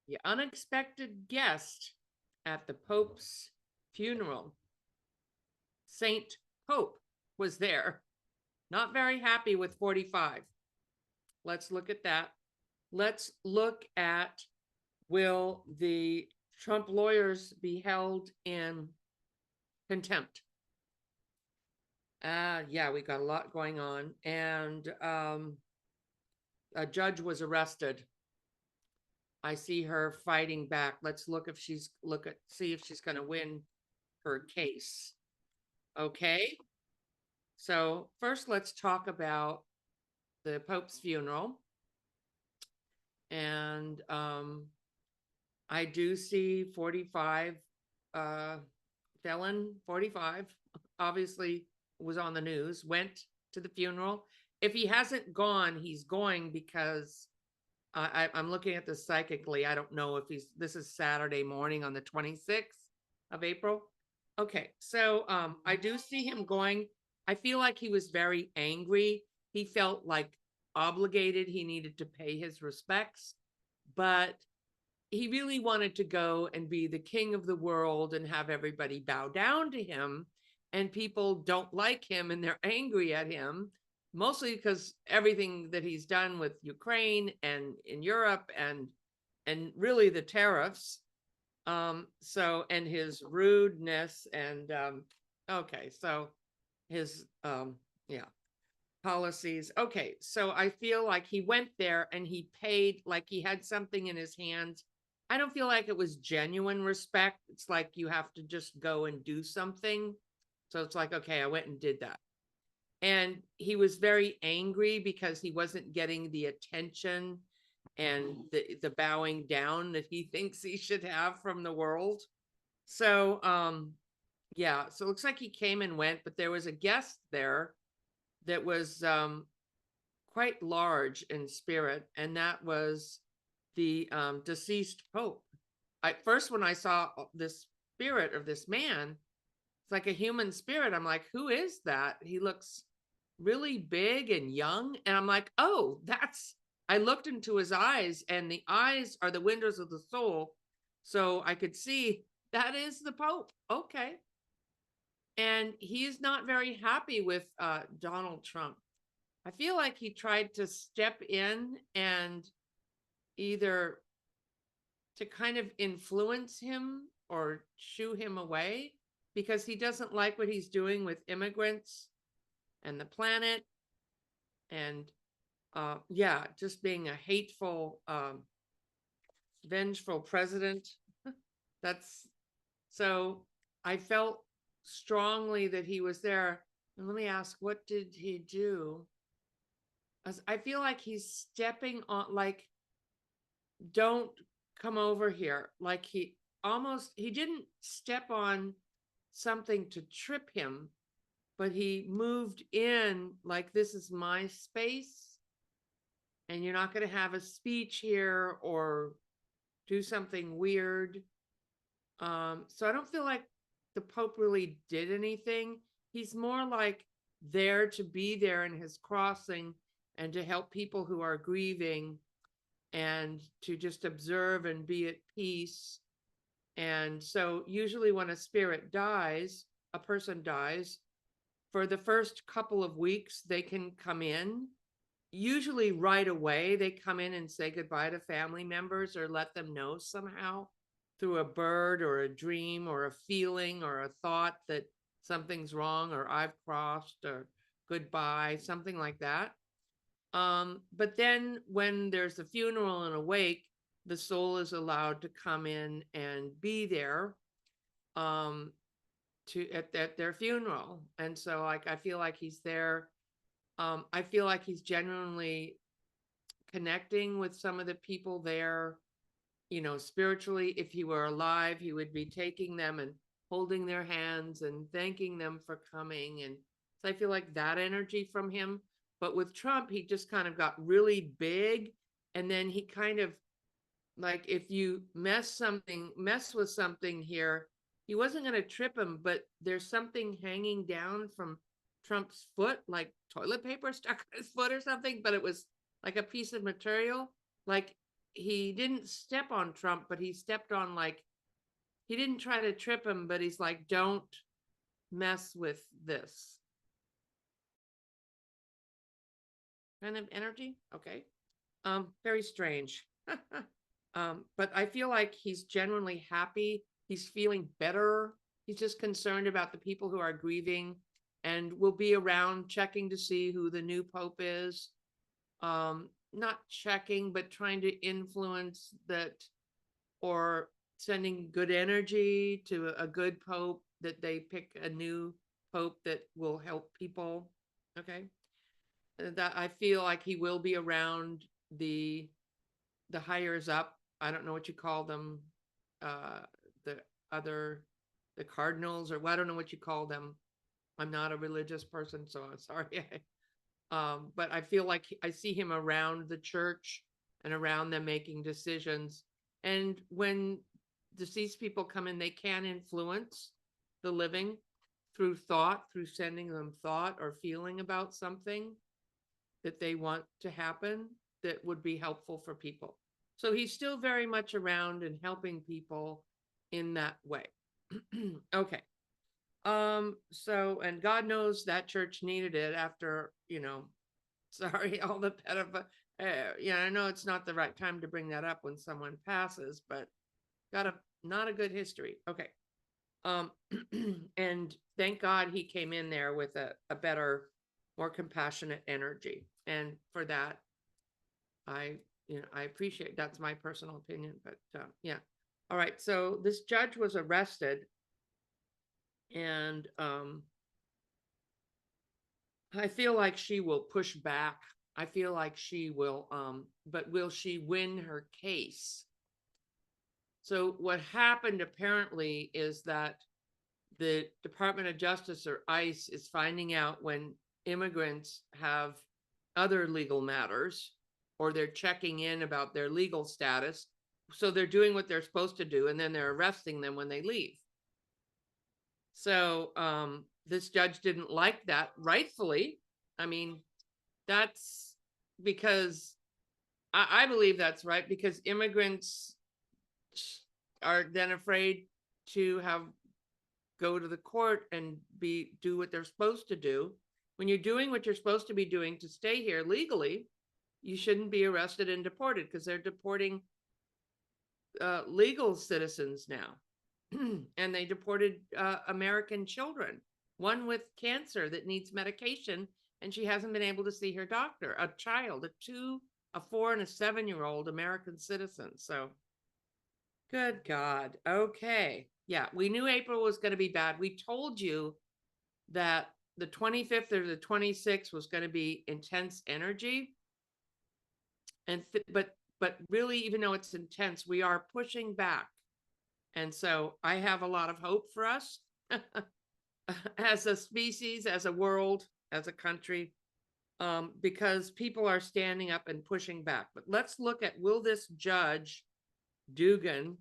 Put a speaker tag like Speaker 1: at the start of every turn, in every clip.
Speaker 1: The unexpected guest at the Pope's funeral. Saint Pope was there. Not very happy with 45. Let's look at that. Let's look at, will the Trump lawyers be held in contempt? Yeah, we got a lot going on. And a judge was arrested. I see her fighting back. Let's look if she's see if she's going to win her case. Okay. So first, let's talk about the Pope's funeral. And I do see 45, felon 45, obviously was on the news, went to the funeral. If he hasn't gone, he's going because I'm looking at this psychically. I don't know if this is Saturday morning on the 26th of April. Okay, so I do see him going. I feel like he was very angry. He felt like obligated. He needed to pay his respects, but he really wanted to go and be the king of the world and have everybody bow down to him. And people don't like him and they're angry at him, mostly because everything that he's done with Ukraine and in Europe and really the tariffs. So, and his rudeness and okay, so his yeah, policies. Okay, so I feel like he went there and he paid, like he had something in his hands. I don't feel like it was genuine respect. It's like you have to just go and do something. So it's like, okay, I went and did that. And he was very angry because he wasn't getting the attention and the bowing down that he thinks he should have from the world. So yeah, so it looks like he came and went, but there was a guest there that was quite large in spirit, and that was the deceased Pope. At first, when I saw this spirit of this man, it's like a human spirit. I'm like, who is that? He looks really big and young. And I'm like, oh, I looked into his eyes, and the eyes are the windows of the soul. So I could see that is the Pope. Okay. And he's not very happy with Donald Trump. I feel like he tried to step in and either to kind of influence him or shoo him away because he doesn't like what he's doing with immigrants and the planet. And yeah, just being a hateful, vengeful president. That's so I felt strongly that he was there. And let me ask, what did he do? I feel like he's stepping on, like, don't come over here. Like he didn't step on something to trip him, but he moved in like, this is my space and you're not going to have a speech here or do something weird. So I don't feel like the Pope really did anything. He's more like there to be there in his crossing and to help people who are grieving and to just observe and be at peace. And so usually when a spirit dies, a person dies, for the first couple of weeks, they can come in. Usually right away, they come in and say goodbye to family members or let them know somehow through a bird or a dream or a feeling or a thought that something's wrong or I've crossed or goodbye, something like that. But then when there's a funeral and a wake, the soul is allowed to come in and be there at their funeral. And so like I feel like he's there. I feel like he's genuinely connecting with some of the people there, spiritually. If he were alive, he would be taking them and holding their hands and thanking them for coming. And so I feel like that energy from him. But with Trump, he just kind of got really big. And then he kind of, like, if you mess with something here, he wasn't going to trip him, but there's something hanging down from Trump's foot, like toilet paper stuck on his foot or something, but it was like a piece of material. Like he didn't step on Trump, but he stepped on, like, he didn't try to trip him, but he's like, don't mess with this kind of energy. Okay. Very strange. But I feel like he's genuinely happy. He's feeling better. He's just concerned about the people who are grieving, and will be around checking to see who the new pope is. Not checking, but trying to influence that, or sending good energy to a good pope, that they pick a new pope that will help people. Okay. That I feel like he will be around the hires up. I don't know what you call them. The other, the cardinals, or well, I don't know what you call them. I'm not a religious person, so I'm sorry. But I feel like I see him around the church and around them making decisions. And when deceased people come in, they can influence the living through thought, through sending them thought or feeling about something that they want to happen that would be helpful for people. So he's still very much around and helping people in that way. Okay. So, and God knows that church needed it after, sorry, all the pedophile. Yeah, I know it's not the right time to bring that up when someone passes, but not a good history. Okay. And thank God he came in there with a better, more compassionate energy. And for that, I appreciate, that's my personal opinion, but yeah. All right. So this judge was arrested, and I feel like she will push back. I feel like she will, but will she win her case? So what happened apparently is that the Department of Justice, or ICE, is finding out when immigrants have other legal matters, or they're checking in about their legal status. So they're doing what they're supposed to do, and then they're arresting them when they leave. So this judge didn't like that, rightfully. I mean, that's because I believe that's right, because immigrants are then afraid to go to the court and do what they're supposed to do. When you're doing what you're supposed to be doing to stay here legally, you shouldn't be arrested and deported, because they're deporting legal citizens now. And they deported American children, one with cancer that needs medication, and she hasn't been able to see her doctor. A child, a 4 and a 7-year-old American citizen. So good God. Okay. Yeah, we knew April was going to be bad. We told you that the 25th or the 26th was going to be intense energy. And but really, even though it's intense, we are pushing back. And so I have a lot of hope for us as a species, as a world, as a country, because people are standing up and pushing back. But let's look at, will this judge, Dugan,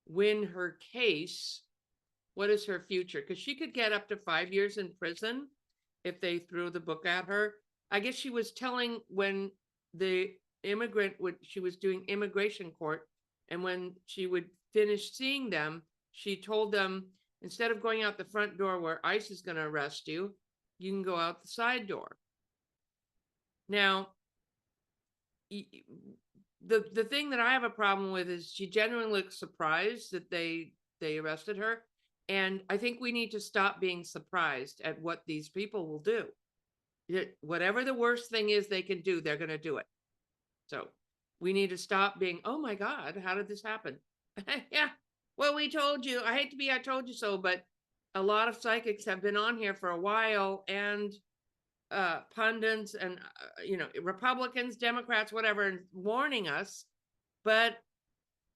Speaker 1: win her case? What is her future? Because she could get up to 5 years in prison if they threw the book at her. I guess she was telling, when the she was doing immigration court, and when she would finish seeing them, she told them, instead of going out the front door where ICE is going to arrest you, you can go out the side door. Now, the thing that I have a problem with is she genuinely looks surprised that they arrested her. And I think we need to stop being surprised at what these people will do. Whatever the worst thing is they can do, they're going to do it. So we need to stop being, oh my God, how did this happen? Yeah, well, we told you. I hate to be I told you so, but a lot of psychics have been on here for a while, and pundits and Republicans, Democrats, whatever, and warning us. But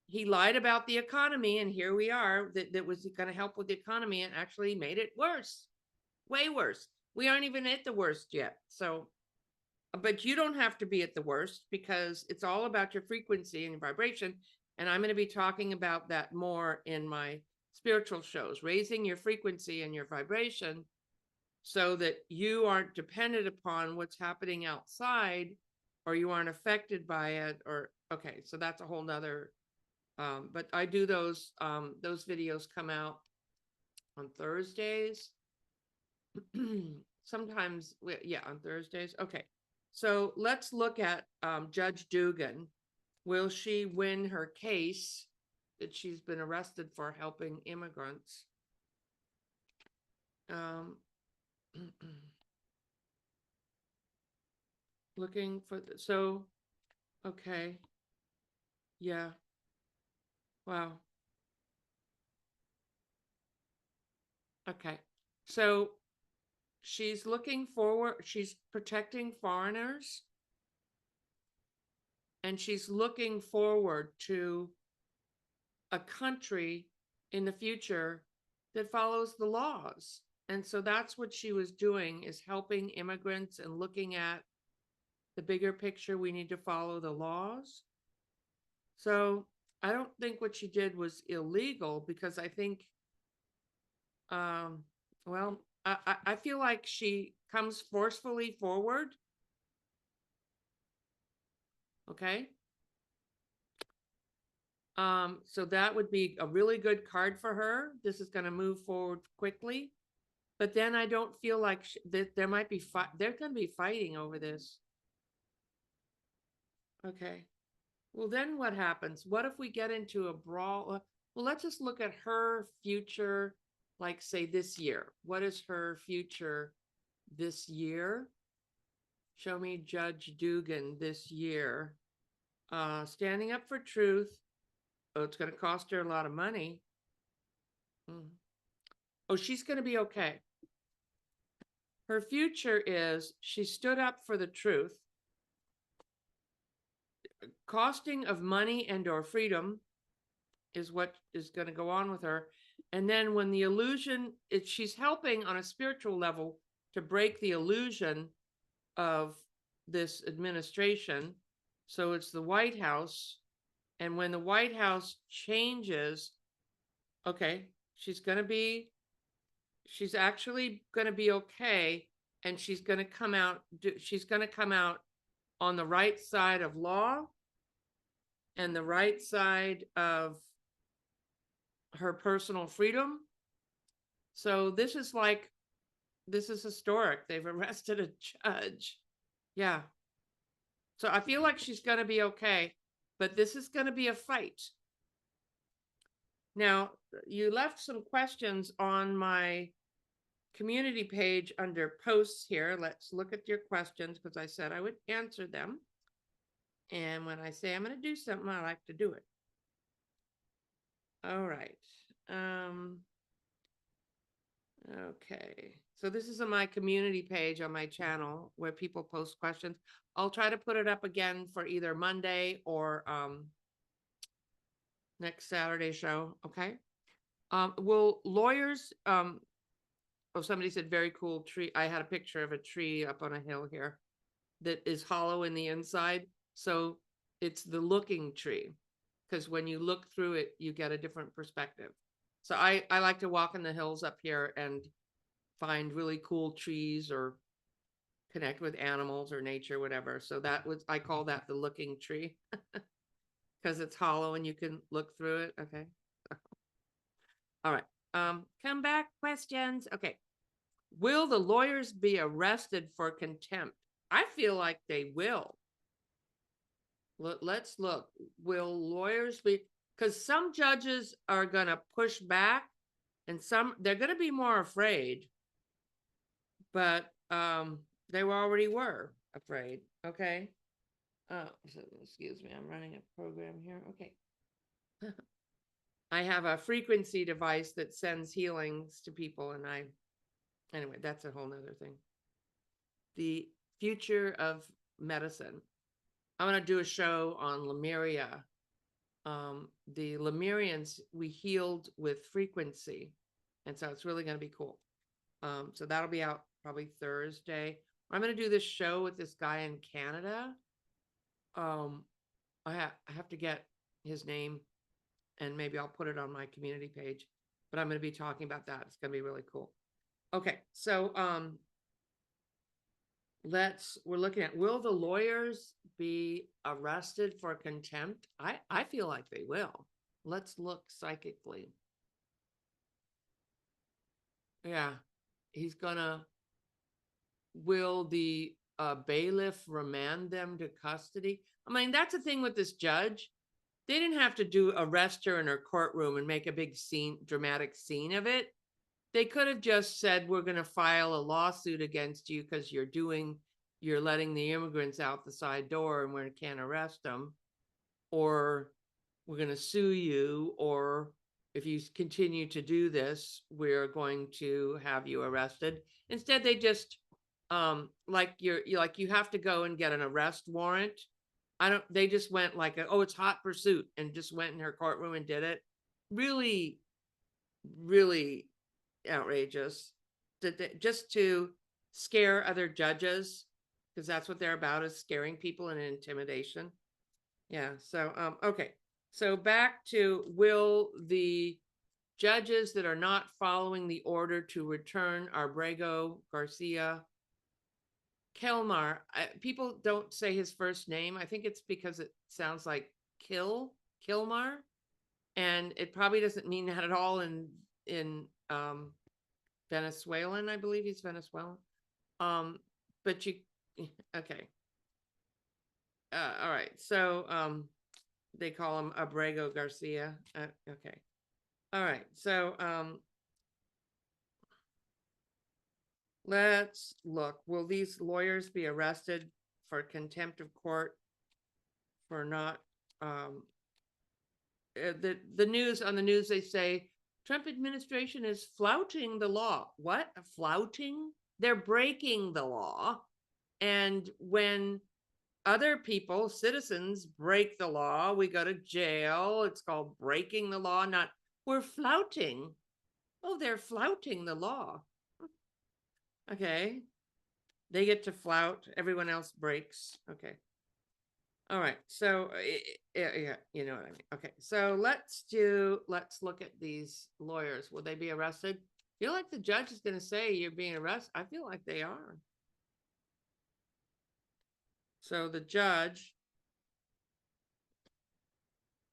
Speaker 1: he lied about the economy, and here we are. That was going to help with the economy, and actually made it worse, way worse. We aren't even at the worst yet. So, but you don't have to be at the worst, because it's all about your frequency and your vibration. And I'm going to be talking about that more in my spiritual shows, raising your frequency and your vibration, so that you aren't dependent upon what's happening outside, or you aren't affected by it. Or Okay, so that's a whole nother, but I do those videos come out on Thursdays. Sometimes, yeah, on Thursdays. Okay, so let's look at Judge Dugan. Will she win her case that she's been arrested for helping immigrants? Looking for so, okay, yeah, wow, okay, so she's looking forward, she's protecting foreigners, and she's looking forward to a country in the future that follows the laws. And so that's what she was doing, is helping immigrants and looking at the bigger picture. We need to follow the laws. So I don't think what she did was illegal, because I think, well, I feel like she comes forcefully forward. Okay. So that would be a really good card for her. This is going to move forward quickly. But then I don't feel like there might be they're going to be fighting over this. Okay. Well, then what happens? What if we get into a brawl? Well, let's just look at her future, like say this year. What is her future this year? Show me Judge Dugan this year. Standing up for truth. Oh, it's going to cost her a lot of money. Oh, she's going to be okay. Her future is she stood up for the truth. Costing of money and or freedom is what is going to go on with her. And then when the illusion, she's helping on a spiritual level to break the illusion of this administration. So it's the White House. And when the White House changes, okay, she's actually going to be okay. And she's going to come out on the right side of law and the right side of her personal freedom. So this is historic. They've arrested a judge. Yeah. So I feel like she's going to be okay, but this is going to be a fight. Now, you left some questions on my community page under posts here. Let's look at your questions, because I said I would answer them. And when I say I'm going to do something, I like to do it. All right. Okay. So this is on my community page on my channel where people post questions. I'll try to put it up again for either Monday or next Saturday show. Okay. Will lawyers, oh, somebody said very cool tree. I had a picture of a tree up on a hill here that is hollow in the inside. So it's the looking tree, because when you look through it, you get a different perspective. So I like to walk in the hills up here and find really cool trees or connect with animals or nature, whatever. So I call that the looking tree, because it's hollow and you can look through it. Okay. All right. Come back questions. Okay. Will the lawyers be arrested for contempt? I feel like they will. Let's look. Will lawyers be, because some judges are going to push back and they're going to be more afraid, but they already were afraid. Okay. So, excuse me, I'm running a program here. Okay. I have a frequency device that sends healings to people, and anyway, that's a whole nother thing. The future of medicine. I'm going to do a show on Lemuria. The Lemurians, we healed with frequency. And so it's really going to be cool. So that'll be out probably Thursday. I'm going to do this show with this guy in Canada. I have to get his name, and maybe I'll put it on my community page, but I'm going to be talking about that. It's going to be really cool. Okay. So, we're looking at, will the lawyers be arrested for contempt? I feel like they will. Let's look psychically. Yeah, he's gonna, will the bailiff remand them to custody? I mean, that's the thing with this judge. They didn't have to arrest her in her courtroom and make a big scene, dramatic scene of it. They could have just said, we're going to file a lawsuit against you because you're letting the immigrants out the side door and we can't arrest them, or we're going to sue you, or if you continue to do this, we're going to have you arrested. Instead, they just like you have to go and get an arrest warrant. They just went like, oh, it's hot pursuit, and just went in her courtroom and did it. Really, really outrageous. Just to scare other judges, because that's what they're about, is scaring people and intimidation. Yeah. So, okay. So back to, will the judges that are not following the order to return Abrego Garcia Kelmar, people don't say his first name. I think it's because it sounds like Kilmar, and it probably doesn't mean that at all in Venezuelan. I believe he's Venezuelan. But you, okay. All right. So they call him Abrego Garcia. Okay. All right. So let's look. Will these lawyers be arrested for contempt of court for not the news, on the news they say Trump administration is flouting the law. What? Flouting? They're breaking the law. And when other people, citizens, break the law, we go to jail. It's called breaking the law, not we're flouting. Oh, they're flouting the law. Okay. They get to flout, everyone else breaks. Okay. All right. So yeah, you know what I mean. Okay. So let's look at these lawyers. Will they be arrested? I feel like the judge is going to say you're being arrested. I feel like they are. So the judge,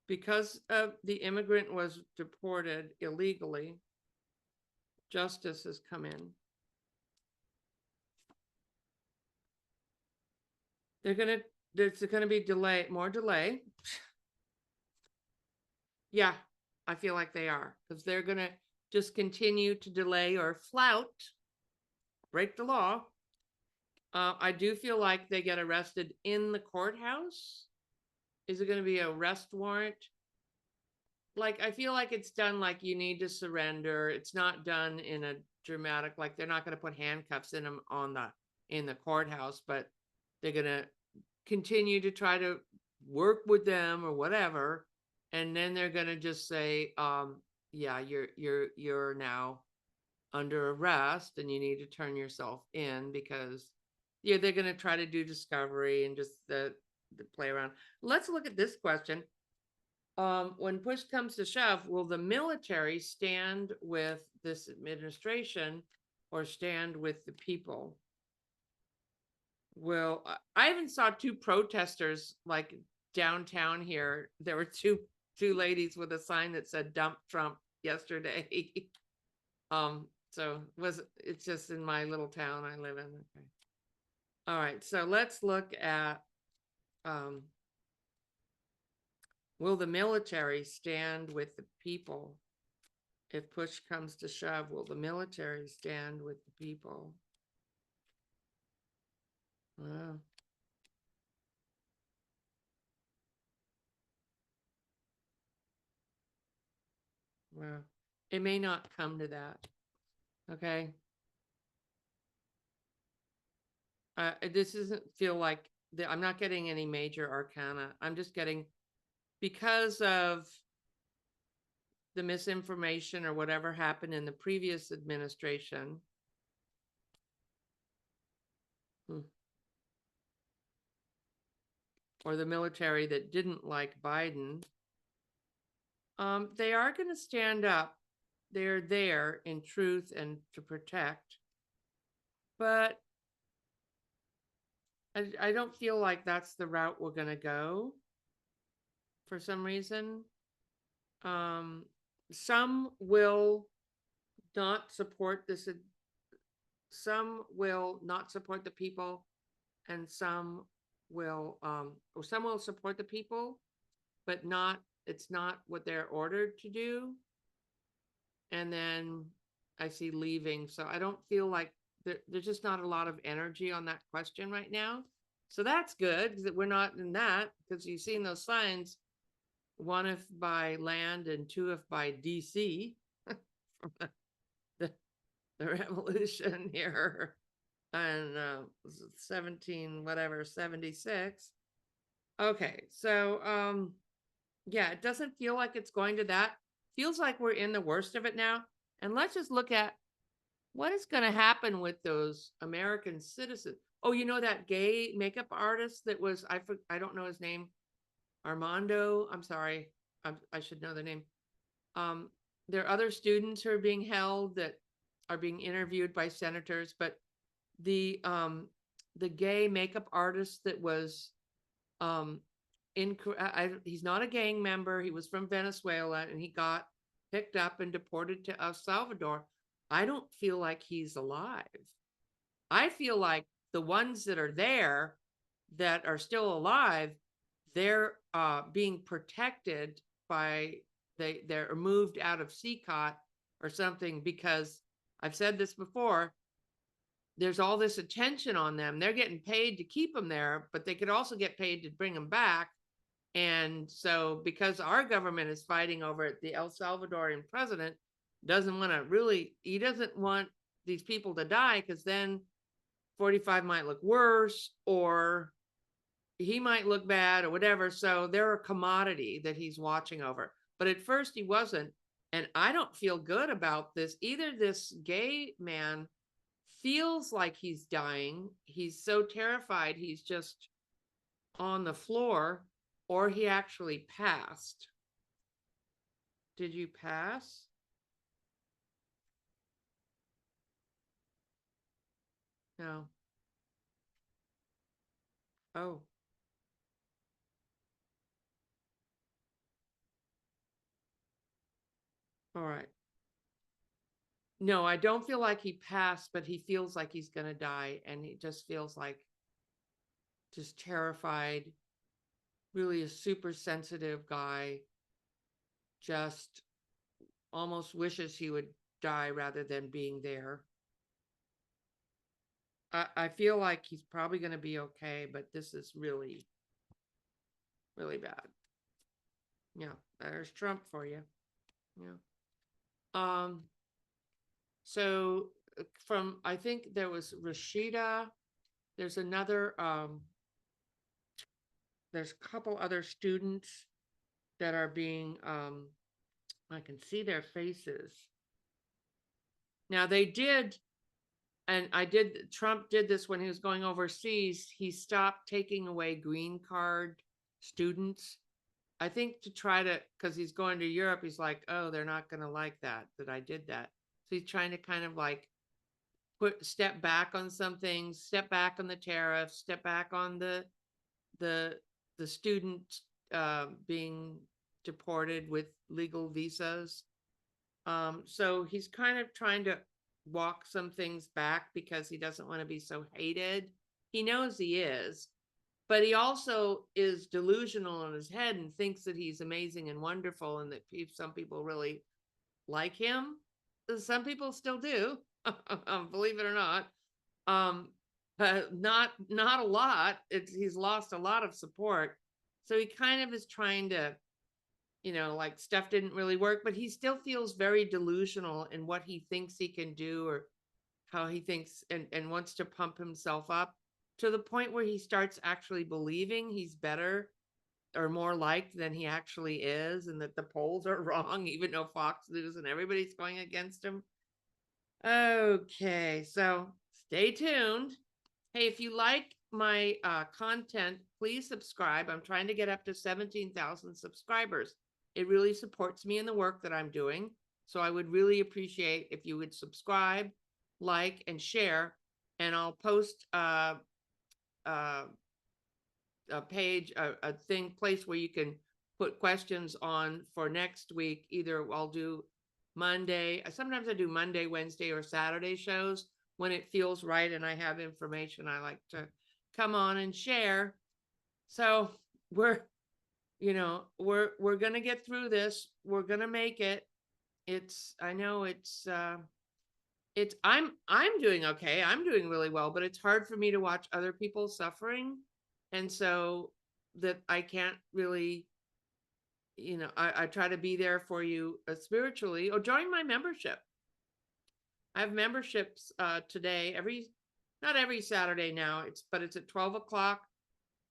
Speaker 1: because the immigrant was deported illegally, justice has come in. There's gonna be more delay. Yeah, I feel like they are, because they're gonna just continue to delay or flout, break the law. I do feel like they get arrested in the courthouse. Is it gonna be an arrest warrant? Like, I feel like it's done like you need to surrender. It's not done in a dramatic, like they're not going to put handcuffs in them in the courthouse, but they're going to continue to try to work with them or whatever. And then they're going to just say, yeah, you're now under arrest and you need to turn yourself in, because yeah, they're going to try to do discovery and just the play around. Let's look at this question. When push comes to shove, will the military stand with this administration or stand with the people? Well, I even saw two protesters like downtown here. There were two ladies with a sign that said "Dump Trump" yesterday. So it's just in my little town I live in. Okay. All right, so let's look at will the military stand with the people? If push comes to shove, will the military stand with the people? Well, it may not come to that. Okay. This doesn't feel like I'm not getting any major arcana. I'm just getting, because of the misinformation or whatever happened in the previous administration. Or the military that didn't like Biden, they are going to stand up. They're there in truth and to protect. But I don't feel like that's the route we're going to go for some reason. Um, some will not support this. Some will not support the people, and some will support the people, but it's not what they're ordered to do. And then I see leaving. So I don't feel like there's just not a lot of energy on that question right now. So that's good because we're not in that, because you've seen those signs, one if by land and two if by DC from the, the revolution here and 17 whatever 76. Okay, so yeah, it doesn't feel like it's going to that. Feels like we're in the worst of it now. And let's just look at what is going to happen with those American citizens. Oh, you know that gay makeup artist that was, I don't know his name, Armando. I'm sorry, I should know the name. Um, there are other students who are being held that are being interviewed by senators, but the gay makeup artist that was he's not a gang member. He was from Venezuela and he got picked up and deported to El Salvador. I don't feel like he's alive. I feel like the ones that are there that are still alive, they're being protected by they're moved out of CCOT or something, because I've said this before, there's all this attention on them. They're getting paid to keep them there, but they could also get paid to bring them back. And so because our government is fighting over it, the El Salvadorian president doesn't want to really, he doesn't want these people to die, because then 45 might look worse or he might look bad or whatever. So they're a commodity that he's watching over. But at first he wasn't. And I don't feel good about this either. This gay man feels like he's dying. He's so terrified he's just on the floor, or he actually passed. Did you pass? No. Oh, all right. No, I don't feel like he passed, but he feels like he's going to die. And he just feels like just terrified, really a super sensitive guy, just almost wishes he would die rather than being there. I feel like he's probably going to be okay, but this is really, really bad. Yeah, there's Trump for you. Yeah. Um, so from, I think there was Rashida, there's another, there's a couple other students that are being, I can see their faces. Now they did, and Trump did this when he was going overseas. He stopped taking away green card students. I think to try to, because he's going to Europe, he's like, oh, they're not going to like that I did that. So he's trying to kind of like step back on some things, step back on the tariffs, step back on the student being deported with legal visas. So he's kind of trying to walk some things back because he doesn't want to be so hated. He knows he is, but he also is delusional in his head and thinks that he's amazing and wonderful and that some people really like him. Some people still do, believe it or not. But not a lot. He's lost a lot of support. So he kind of is trying to, like stuff didn't really work, but he still feels very delusional in what he thinks he can do or how he thinks and wants to pump himself up to the point where he starts actually believing he's better or more liked than he actually is, and that the polls are wrong, even though Fox News and everybody's going against him. Okay, so stay tuned. Hey, if you like my content, please subscribe. I'm trying to get up to 17,000 subscribers. It really supports me in the work that I'm doing. So I would really appreciate if you would subscribe, like, and share. And I'll post a page, a thing, place where you can put questions on for next week. Either I'll do Monday. Sometimes I do Monday, Wednesday, or Saturday shows when it feels right and I have information I like to come on and share. So we're, we're gonna get through this. We're gonna make it. I know I'm doing okay. I'm doing really well, but it's hard for me to watch other people suffering. And so that I can't really, I try to be there for you spiritually, or join my membership. I have memberships today, not every Saturday now, but it's at 12 o'clock.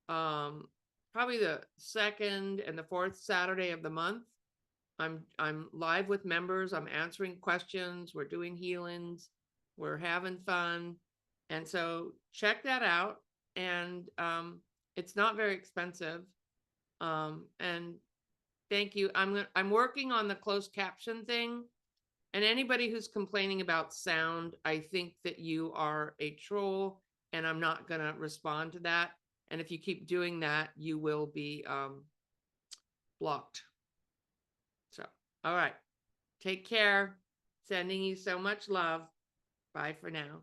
Speaker 1: Probably the second and the fourth Saturday of the month. I'm live with members. I'm answering questions. We're doing healings. We're having fun. And so check that out. And it's not very expensive. And thank you. I'm working on the closed caption thing. And anybody who's complaining about sound, I think that you are a troll, and I'm not going to respond to that. And if you keep doing that, you will be blocked. So, all right. Take care. Sending you so much love. Bye for now.